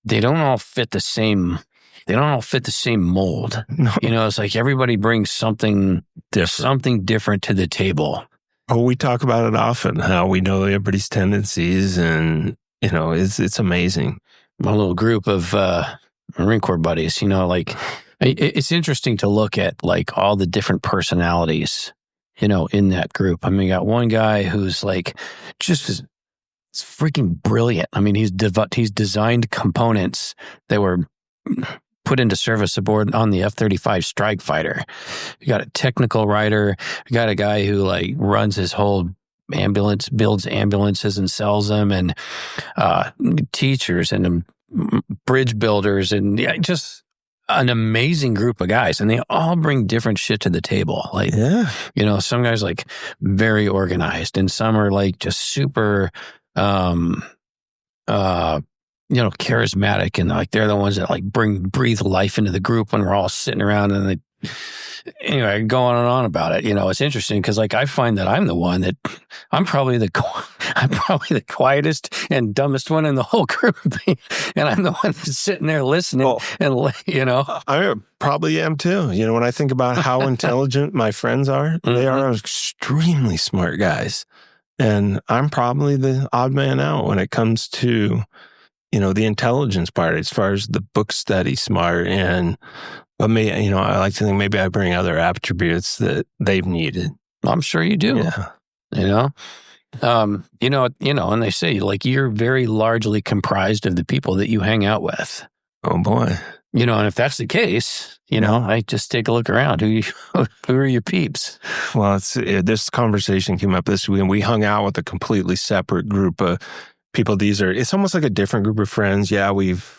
Speaker 1: they don't all fit the same. They don't all fit the same mold.
Speaker 2: No.
Speaker 1: It's like everybody brings something different to the table.
Speaker 2: Oh, we talk about it often, how we know everybody's tendencies, and it's amazing.
Speaker 1: My little group of Marine Corps buddies, it's interesting to look at like all the different personalities, in that group. I mean, you got one guy who's like just it's freaking brilliant. I mean, he's designed components that were put into service aboard on the F-35 strike fighter. You got a technical writer. You got a guy who like runs his whole ambulance, builds ambulances and sells them, and teachers and bridge builders, and just an amazing group of guys. And they all bring different shit to the table. Like, some guys like very organized, and some are like just super, charismatic, and like they're the ones that like breathe life into the group when we're all sitting around. And anyway, go on and on about it. It's interesting because like I find that I'm the one that I'm probably the quietest and dumbest one in the whole group, and I'm the one that's sitting there listening.
Speaker 2: I probably am too. When I think about how intelligent my friends are, they are extremely smart guys, and I'm probably the odd man out when it comes to the intelligence part, as far as the book study smart. But I like to think maybe I bring other attributes that they've needed.
Speaker 1: I'm sure you do.
Speaker 2: Yeah.
Speaker 1: And they say like you're very largely comprised of the people that you hang out with.
Speaker 2: Oh boy.
Speaker 1: And if that's the case, I just take a look around. Who are your peeps?
Speaker 2: Well, this conversation came up this week, and we hung out with a completely separate group of people. It's almost like a different group of friends. Yeah, we've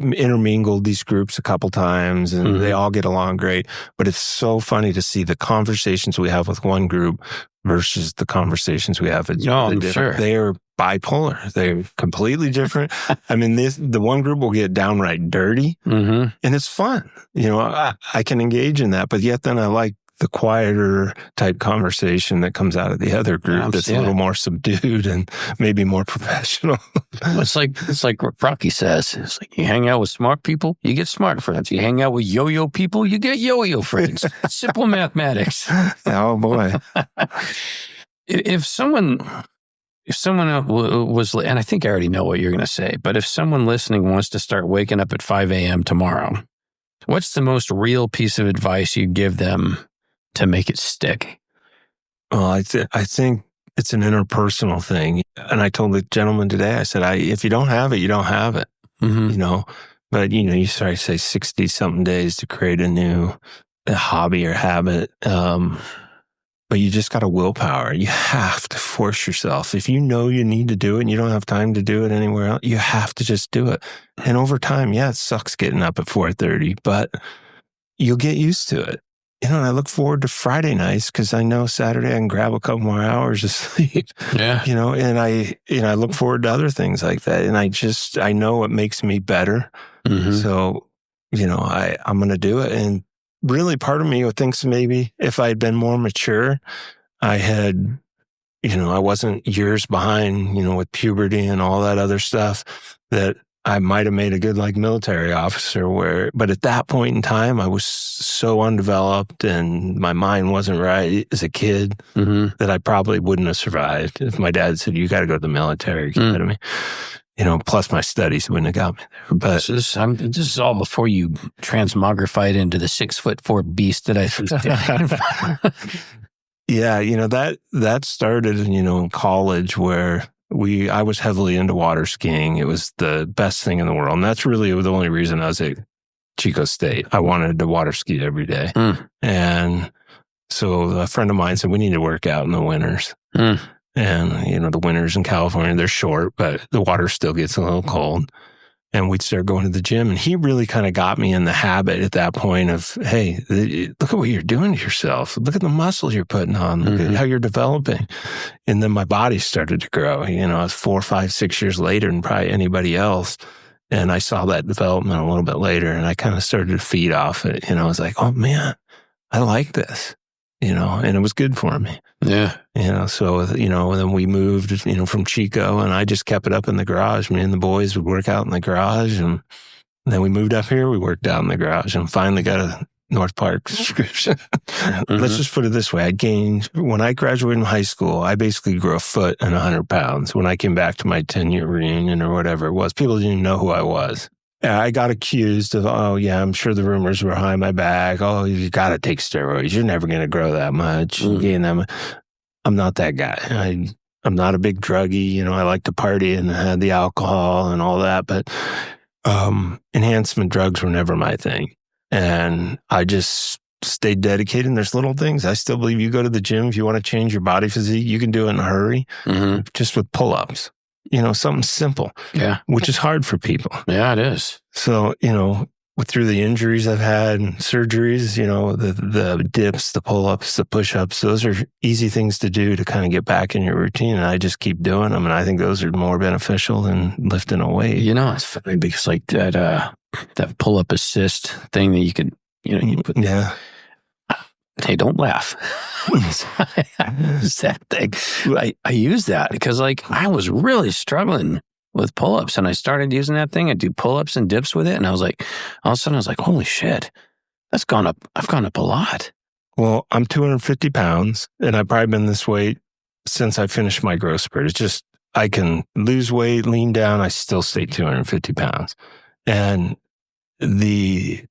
Speaker 2: intermingled these groups a couple times, and they all get along great. But it's so funny to see the conversations we have with one group versus the conversations we have with
Speaker 1: I'm sure.
Speaker 2: They are bipolar. They're completely different. I mean, the one group will get downright dirty, and it's fun. I can engage in that, but yet then I like the quieter type conversation that comes out of the other group that's a little more subdued and maybe more professional.
Speaker 1: It's like what Rocky says. It's like you hang out with smart people, you get smart friends. You hang out with yo-yo people, you get yo-yo friends. Simple mathematics.
Speaker 2: Oh boy.
Speaker 1: If someone was, and I think I already know what you're going to say, but if someone listening wants to start waking up at 5 a.m. tomorrow, What's the most real piece of advice you give them to make it stick?
Speaker 2: Well, I think it's an interpersonal thing. And I told the gentleman today, I said, if you don't have it, you don't have it, But, you start to say 60-something days to create a new hobby or habit. But you just got a willpower. You have to force yourself. If you know you need to do it and you don't have time to do it anywhere else, you have to just do it. And over time, it sucks getting up at 4:30, but you'll get used to it. And I look forward to Friday nights because I know Saturday I can grab a couple more hours of sleep.
Speaker 1: Yeah.
Speaker 2: And I look forward to other things like that. And I know it makes me better.
Speaker 1: Mm-hmm.
Speaker 2: So, I'm going to do it. And really part of me thinks maybe if I had been more mature, I wasn't years behind, with puberty and all that other stuff, that I might have made a good military officer but at that point in time, I was so undeveloped and my mind wasn't right as a kid that I probably wouldn't have survived if my dad said, you got to go to the military. Are you kidding me? Plus my studies wouldn't have got me there. But
Speaker 1: so this is all before you transmogrified into the 6'4" beast that I see.
Speaker 2: Yeah, that started in college where I was heavily into water skiing. It was the best thing in the world. And that's really the only reason I was at Chico State. I wanted to water ski every day. And so a friend of mine said, we need to work out in the winters. And, the winters in California, they're short, but the water still gets a little cold. And we'd start going to the gym. And he really kind of got me in the habit at that point of, hey, look at what you're doing to yourself. Look at the muscles you're putting on. Look at how you're developing. And then my body started to grow. I was 4, 5, 6 years later than probably anybody else. And I saw that development a little bit later. And I kind of started to feed off it. I was like, oh, man, I like this. And it was good for me.
Speaker 1: Yeah.
Speaker 2: So, and then we moved, from Chico, and I just kept it up in the garage. Me and the boys would work out in the garage. And then we moved up here, we worked out in the garage and finally got a North Park subscription. Let's just put it this way. When I graduated in high school, I basically grew a foot and 100 pounds. When I came back to my 10-year reunion or whatever it was, people didn't even know who I was. I got accused of, I'm sure the rumors were behind my back. Oh, you got to take steroids. You're never going to grow that much. Gain that much. I'm not that guy. I'm not a big druggie. I like to party and had the alcohol and all that. But enhancement drugs were never my thing. And I just stayed dedicated. And there's little things. I still believe you go to the gym, if you want to change your body physique, you can do it in a hurry, just with pull-ups. Something simple, which is hard for people.
Speaker 1: Yeah, it is.
Speaker 2: So, through the injuries I've had and surgeries, the dips, the pull-ups, the push-ups, those are easy things to do to kind of get back in your routine. And I just keep doing them. And I think those are more beneficial than lifting a weight.
Speaker 1: It's funny because that pull-up assist thing that you could, you put.
Speaker 2: Yeah.
Speaker 1: Hey, don't laugh. That thing. I use that because I was really struggling with pull-ups and I started using that thing. I do pull-ups and dips with it. And I was like, all of a sudden I was like, holy shit, that's gone up. I've gone up a lot.
Speaker 2: Well, I'm 250 pounds and I've probably been this weight since I finished my growth spurt. It's just, I can lose weight, lean down. I still stay 250 pounds. And the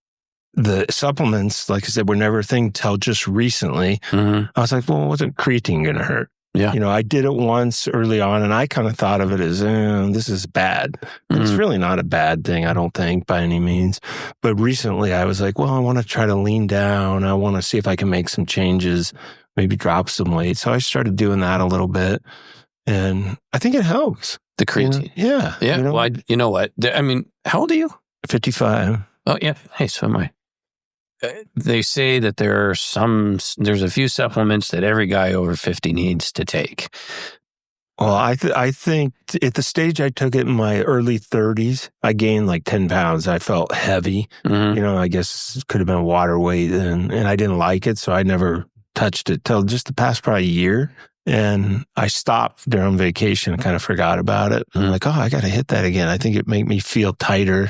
Speaker 2: supplements, like I said, were never a thing till just recently. I was like, well, wasn't creatine going to hurt?
Speaker 1: Yeah.
Speaker 2: I did it once early on and I kind of thought of it as, this is bad. It's really not a bad thing, I don't think, by any means. But recently I was like, well, I want to try to lean down. I want to see if I can make some changes, maybe drop some weight. So I started doing that a little bit. And I think it helps.
Speaker 1: The creatine.
Speaker 2: Yeah.
Speaker 1: Well, you know what? How old are you?
Speaker 2: 55.
Speaker 1: Oh, yeah. Hey, so am I. They say that there's a few supplements that every guy over 50 needs to take.
Speaker 2: Well, I think at the stage I took it in my early 30s, I gained 10 pounds. I felt heavy. I guess it could have been water weight and I didn't like it. So I never touched it till just the past probably year. And I stopped during vacation and kind of forgot about it. I'm like, I got to hit that again. I think it made me feel tighter.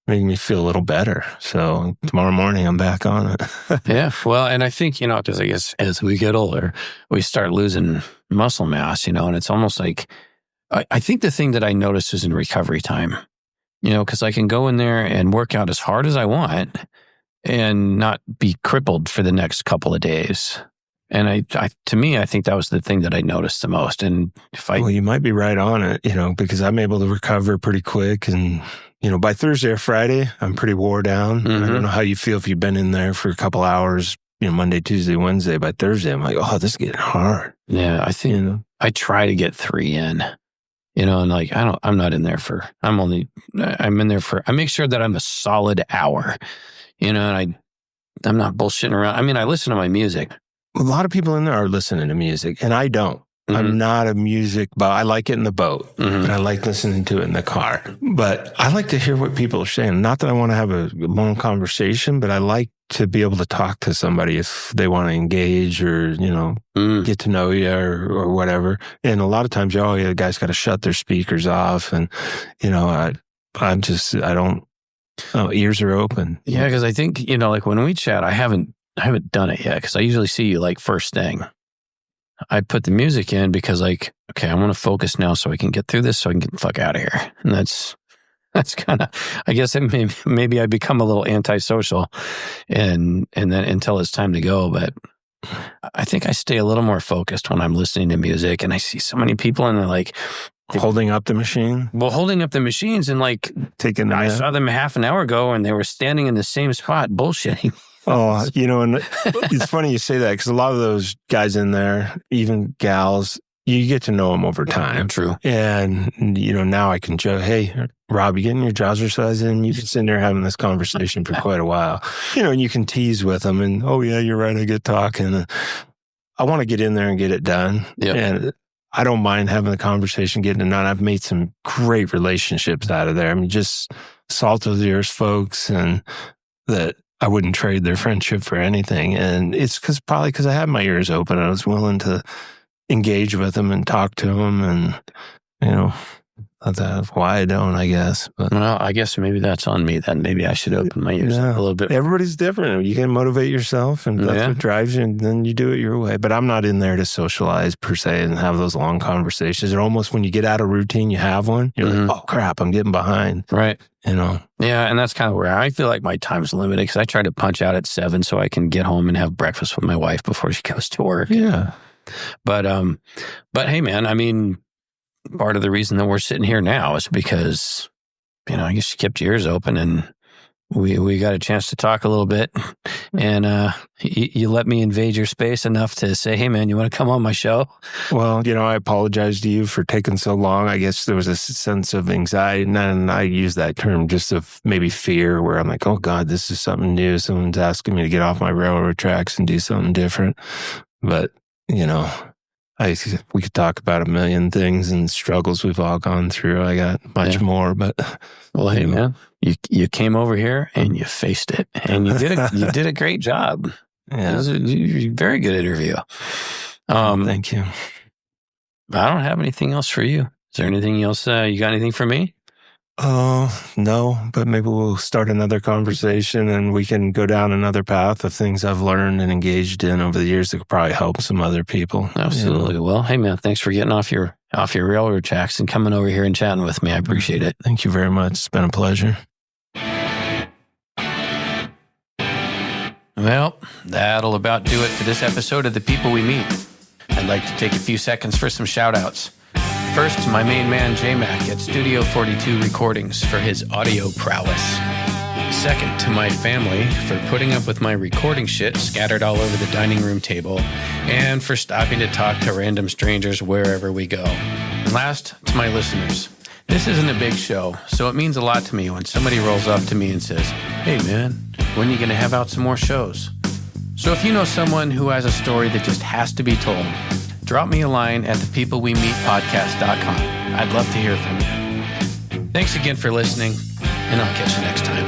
Speaker 2: Made me feel a little better. So tomorrow morning, I'm back on it.
Speaker 1: Yeah. Well, and I think, because I guess as we get older, we start losing muscle mass, and it's almost like, I think the thing that I notice is in recovery time, because I can go in there and work out as hard as I want. and not be crippled for the next couple of days. And I think that was the thing that I noticed the most. And
Speaker 2: well, you might be right on it, because I'm able to recover pretty quick. And, by Thursday or Friday, I'm pretty wore down.
Speaker 1: Mm-hmm.
Speaker 2: I don't know how you feel if you've been in there for a couple hours, Monday, Tuesday, Wednesday. By Thursday, I'm like, oh, this is getting hard.
Speaker 1: Yeah, I think I try to get 3 in, and like, I'm not in there for, I'm in there for, I make sure that I'm a solid hour, and I'm not bullshitting around. I mean, I listen to my music.
Speaker 2: A lot of people in there are listening to music, and I don't. Mm-hmm. I'm not a music, but I like it in the boat, and I like listening to it in the car. But I like to hear what people are saying. Not that I want to have a long conversation, but I like to be able to talk to somebody if they want to engage or, get to know you or whatever. And a lot of times, the guy's got to shut their speakers off. And, ears are open.
Speaker 1: Yeah, because I think, like when we chat, I haven't done it yet because I usually see you like first thing. I put the music in because like, okay, I want to focus now so I can get through this so I can get the fuck out of here. And that's kind of, I guess maybe I become a little antisocial and then until it's time to go. But I think I stay a little more focused when I'm listening to music and I see so many people and they're like,
Speaker 2: holding up the machine?
Speaker 1: Well, holding up the machines and like, I saw them half an hour ago and they were standing in the same spot bullshitting.
Speaker 2: Oh, and it's funny you say that because a lot of those guys in there, even gals, you get to know them over time.
Speaker 1: True.
Speaker 2: And, now I can joke, hey, Rob, you getting your jazzercise in? You can sit there having this conversation for quite a while. And you can tease with them and, oh, yeah, you're right, I get talking. I want to get in there and get it done.
Speaker 1: Yep.
Speaker 2: And I don't mind having the conversation, getting it done. I've made some great relationships out of there. I mean, just salt of the earth folks and that I wouldn't trade their friendship for anything. And it's probably because I had my ears open. I was willing to engage with them and talk to them. And, that's why I don't, I guess. But,
Speaker 1: well, I guess maybe that's on me then. Maybe I should open my ears up a little bit.
Speaker 2: Everybody's different. You can motivate yourself and that's what drives you. And then you do it your way. But I'm not in there to socialize per se and have those long conversations. Or almost when you get out of routine, you have one. You're like, oh, crap, I'm getting behind.
Speaker 1: Right.
Speaker 2: Yeah,
Speaker 1: and that's kind of where I feel like my time's limited because I try to punch out at 7 so I can get home and have breakfast with my wife before she goes to work.
Speaker 2: Yeah.
Speaker 1: But hey, man, I mean, part of the reason that we're sitting here now is because, I guess you kept your ears open and we got a chance to talk a little bit and you let me invade your space enough to say, hey, man, you want to come on my show?
Speaker 2: Well, I apologize to you for taking so long. I guess there was a sense of anxiety, and I use that term just of maybe fear where I'm like, oh, God, this is something new. Someone's asking me to get off my railroad tracks and do something different. But, we could talk about a million things and struggles we've all gone through. I got much more, but
Speaker 1: well, hey, man, you came over here and you faced it, and you did a great job.
Speaker 2: Yeah, it was
Speaker 1: a very good interview.
Speaker 2: Thank you.
Speaker 1: I don't have anything else for you. Is there anything else? You got anything for me?
Speaker 2: No, but maybe we'll start another conversation and we can go down another path of things I've learned and engaged in over the years that could probably help some other people.
Speaker 1: Absolutely. Well, hey, man, thanks for getting off your railroad tracks and coming over here and chatting with me. I appreciate it.
Speaker 2: Thank you very much. It's been a pleasure.
Speaker 1: Well, that'll about do it for this episode of The People We Meet. I'd like to take a few seconds for some shout outs. First, to my main man, J-Mac at Studio 42 Recordings for his audio prowess. Second, to my family for putting up with my recording shit scattered all over the dining room table and for stopping to talk to random strangers wherever we go. And last, to my listeners. This isn't a big show, so it means a lot to me when somebody rolls up to me and says, hey, man, when are you going to have out some more shows? So if you know someone who has a story that just has to be told, drop me a line at thepeoplewemeetpodcast.com. I'd love to hear from you. Thanks again for listening, and I'll catch you next time.